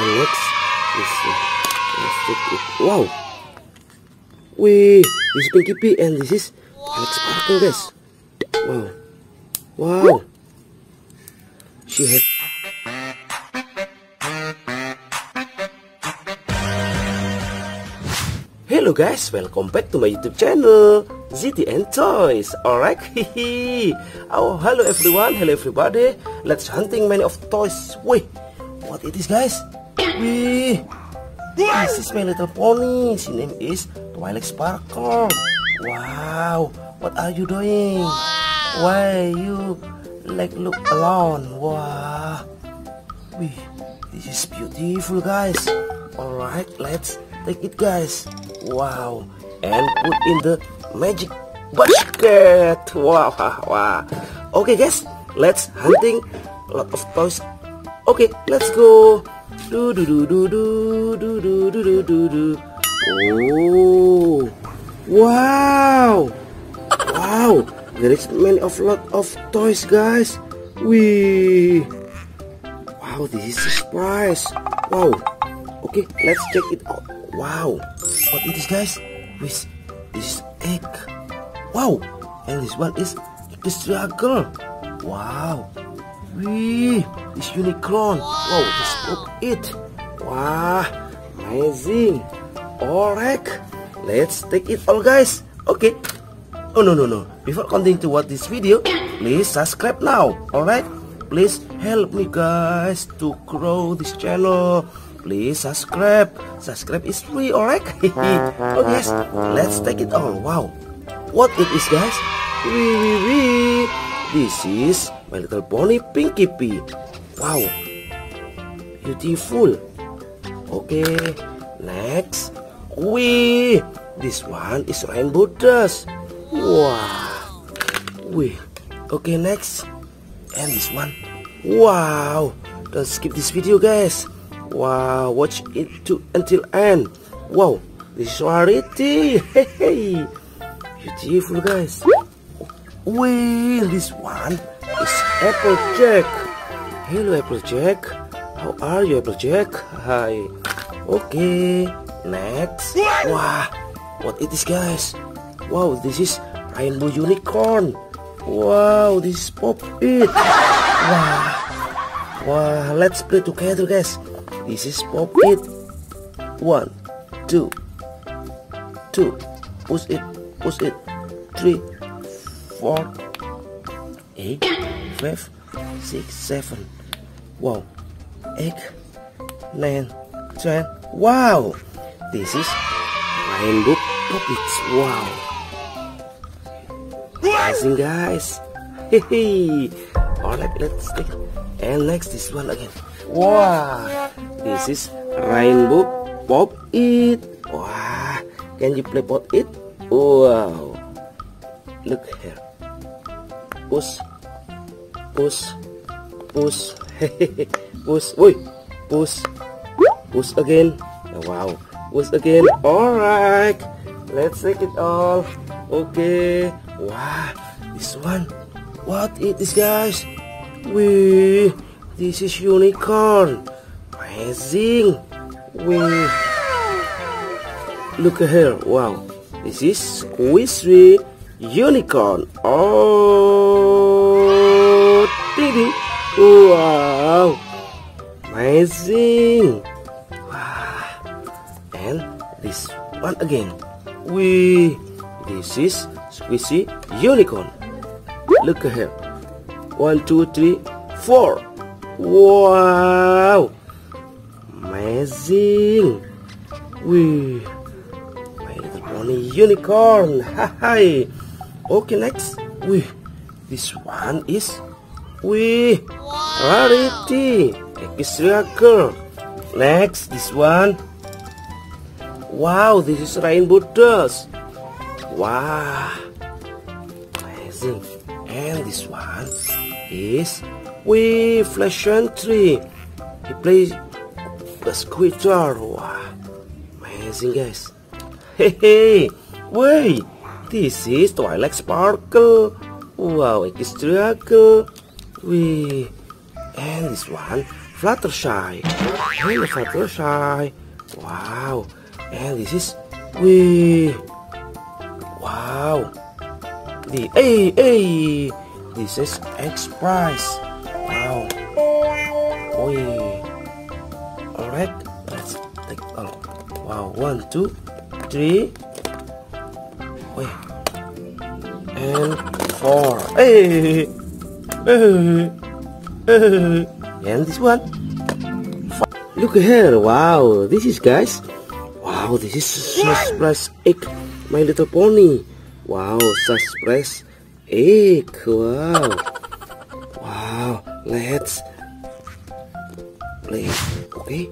And next is let's take it. Wow. Wih, this is Pinky P and this is Alex Sparkle, guys. Wow. Wow. She has. Hello guys, welcome back to my YouTube channel ZTN Toys. Alright, oh, hello everyone, hello everybody. Let's hunting many of toys. Wait, what it is, guys? Wait, this is My Little Pony. His name is Alex Sparkle. Wow, what are you doing? Why you like look alone? Wow, wait, this is beautiful, guys. Alright, let's take it, guys. Wow, and put in the magic basket. Wow, wow. Okay, guys, let's hunting a lot of toys. Okay, let's go. Do do do do do do do do do do. Oh, wow, wow. There is many of lot of toys, guys. Wee. Wow, this is a surprise. Wow. Okay, let's check it out. Wow, what it is, guys? This is egg. Wow, and this one is Equestria girl. Wow, wee, this unicorn. Wow, this pop it. Wow, amazing. Alright, let's take it all, guys. Okay. Oh no. Before continuing to watch this video, please subscribe now. Alright, please help me, guys, to grow this channel. Please subscribe. Subscribe is free, alright? Oh yes, let's take it all. Wow, what it is, guys? Wee. This is My Little Pony Pinky P. Wow, beautiful. Okay, next. Wee, this one is rainbow dust. Wow. Wee. Okay, next. And this one. Wow. Don't skip this video, guys. Wow, watch it until end. Wow, this is rarity. Hey, beautiful, guys. Wait, this one is Applejack. Hello, Applejack. How are you, Applejack? Hi. Okay, next. Wow, what it is, guys? Wow, this is rainbow unicorn. Wow, this is pop it. Wow, let's play together, guys. This is pop it. 1, 2, 2. Push it. 3, 4, 8, 5, 6, 7. Wow, 8, 9, 10. Wow, this is rainbow puppets. Wow, amazing, guys. Hey. Alright, let's take it. And next, this one again. Wow, this is rainbow pop it. Wow, can you play pop it? Wow, look here. Push. Push. Wait, push again. Wow, push again. Alright, let's take it all. Okay. Wow, this one. What it is, guys? Wee, this is unicorn. Amazing. Wee, look at her. Wow, this is Equestria unicorn. Oh, ding. Wow, amazing. Wow, and this one again. Wee, this is Equestria unicorn. Look at her. 1, 2, 3, 4. Wow, amazing. Wee, My Little Pony unicorn. Hi. Okay, next. Wee, this one is rarity Equestria girl. Next, this one. Wow, this is rainbow dust. Wow, amazing. And this one is Flash Tree. He plays the guitar. Wow, amazing, guys. Hey, wait, this is Alex Sparkle. Wow, Equestria girl. And this one Fluttershy. Hello Fluttershy. Wow. And this is, wee. Wow. This is X prize. Wow. Wee. Alright, let's take all. Wow, 1, 2, 3. Wait. And 4. And this one. Look here. Wow, this is, guys. Wow, this is surprise egg, My Little Pony. Wow, surprise egg. Wow. Wow, let's play. Okay,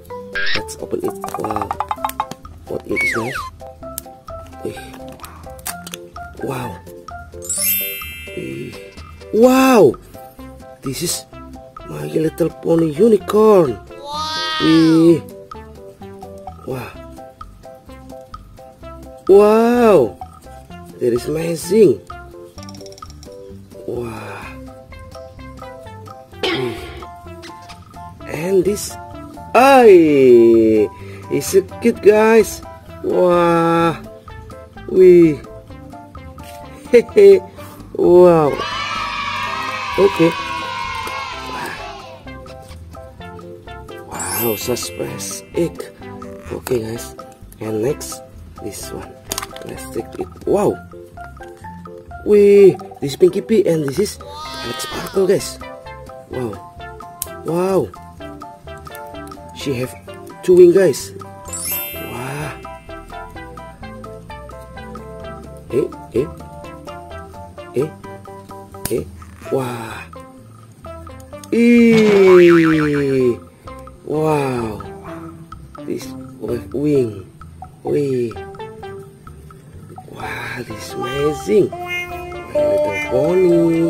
let's open it. Wow, what it is, guys? Wow. Wow, this is My Little Pony unicorn. Wow. Wow, that is amazing. Wow. And this, it's a cute, guys. Wow. Wow. Okay. Wow, surprise egg. Okay, guys. And next, this one. Let's take it. Wow. This Pinky Pie and this is Alex Sparkle, guys. Wow. Wow. She have 2 wings, guys. Wow. Wow. Wow. This wing. Wow, this is amazing. My Little Pony.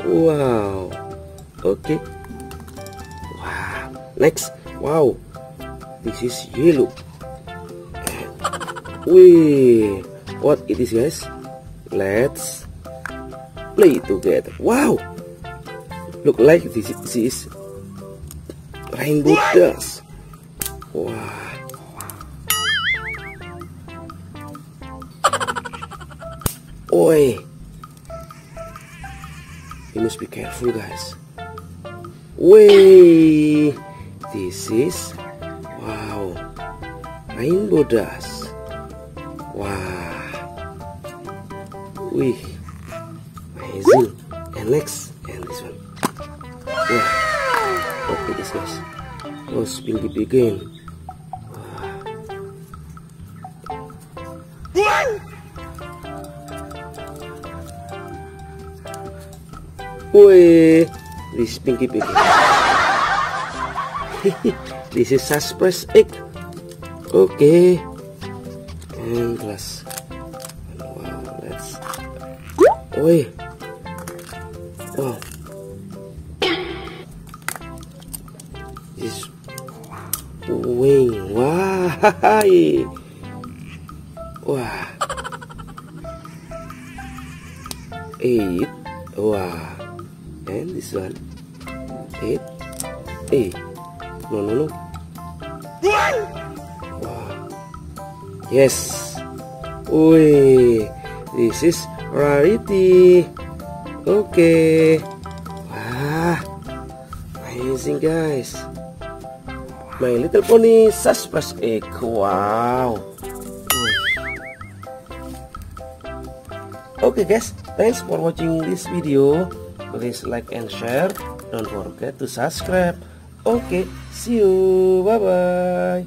Wow. Okay. Wow. Next. Wow. This is yellow. What it is, guys? Let's play together. Wow. Look like this is rainbow dust. Wow. You must be careful, guys. This is, wow, rainbow dust. Wow. Amazing. And next, and this one. Wow. Okay, this, guys. Pinky Pie again. This is Pinky Pie. This is surprise egg. Okay. And glass. Wow, let's. Wow. This wing. Wow. Wow. 8. Wow. And this one. 8. No. Wow. Yes. This is rarity. Okay. Wow. Amazing, guys. My Little Pony surprise egg. Wow. Okay, guys. Thanks for watching this video. Please like and share. Don't forget to subscribe. Okay, see you. Bye bye.